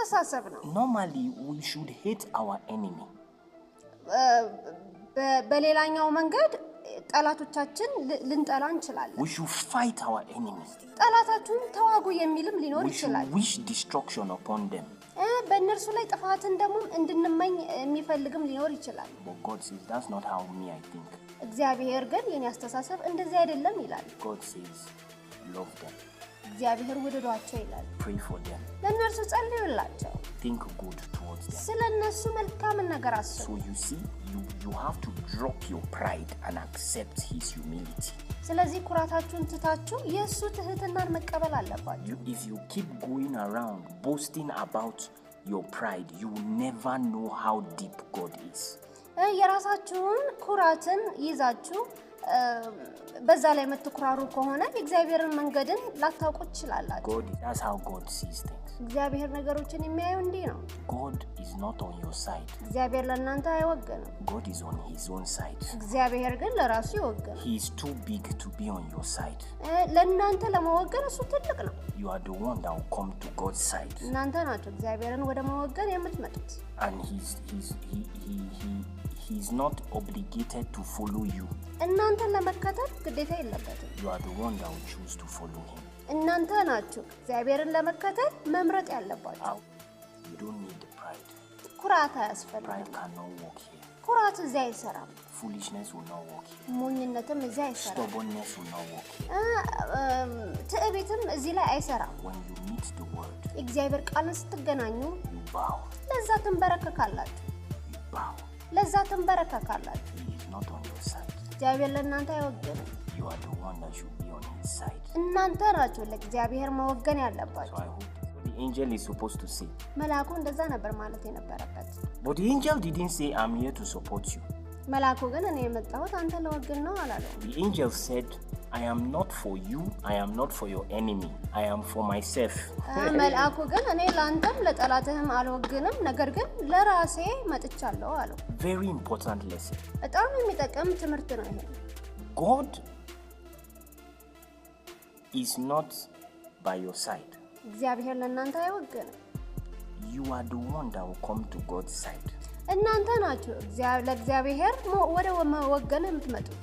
አስተሳሰብ ነው Normally we should hate our enemy በሌላኛው መንገድ ጠላቶቻችን ልንጠላ እንችላለን we should fight our enemies ጠላታችሁን ተዋጉ የሚልም ሊኖር we should ይችላል wish destruction upon them በእነርሱ ላይ ጥፋትን ደግሞ እንድንመኝ የሚፈልግም ሊኖር ይችላል but God says that's not how me I think እግዚአብሔር ግን የኔ አስተሳሰብ እንደዚህ አይደለም ይላል God says love them እግዚአብሔር ወደዷቸው ይላል pray for them ለእነርሱ ጸልዩላቸው think good towards them ስለነሱ መልካም ነገር አስቡ so you see you have to drop your pride and accept his humility ስለዚህ ኩራታችሁን ትታችሁ የሱ ትህትናን መቀበል አለባችሁ if you keep going around boasting about your pride you will never know how deep God is የራሳችሁን ኩራትን ይዛችሁ በዛ ላይ መተኩራሩ ከሆነ እግዚአብሔርን መንገድን ላታውቁ ትችላላችሁ God that's how God sees things እግዚአብሔር ነገሮችን የሚያየው እንዲህ ነው God is not on your side እግዚአብሔር ለእናንተ አይወገንም God is on his own side እግዚአብሔር ግን ለራሱ ይወገናል he is too big to be on your side ለእናንተ ለመወገን እሱ ትልቅ ነው you are the one that will come to God's side እናንተ ናችሁ እግዚአብሔርን ወደ መወገን የምትመጡት and he's not obligated to follow you እናንተን ለመከተል ግዴታ የለበትም you are the one that will choose to follow him እናንተ ናችሁ እግዚአብሔርን ለመከተል መምረጥ ያለባችሁ you don't need the pride ኩራት አያስፈልግም pride cannot work here ኩራት እዚህ አይሰራም foolishness will not work here ሞኝነትም እዚህ አይሰራም stubbornness will not work here ትዕቢትም እዚህ ላይ አይሰራም when you meet the word እግዚአብሔር ቃልን ስትገናኙ you bow ለዛ ትንበረከካላችሁ you bow ለዛ ትንበረከካላችሁ he is not on your side እግዚአብሔር ለእናንተ አይወገንም you are the one that should be on his side እናንተ ናችሁ ለእግዚአብሔር መወገን ያለባችሁ so I hope the angel is supposed to say መልአኩ እንደዛ ነበር ማለት የነበረበት but the angel didn't say I'm here to support you መልአኩ ግን እኔ የመጣሁት አንተ ለወገን ነው አላለው the angel said I am not for you I am not for your enemy I am for myself መልአኩ ግን እኔ ላንተም ለጠላትህም አልወግንም ነገር ግን ለራሴ መጥቻለሁ አለው very important lesson በጣም የሚጠቅም ትምህርት ነው ይሄ God is not by your side እግዚአብሔር ለእናንተ አይወገንም you are the one that will come to God's side እናንተ ናችሁ ለእግዚአብሔር ወደ መወገን የምትመጡት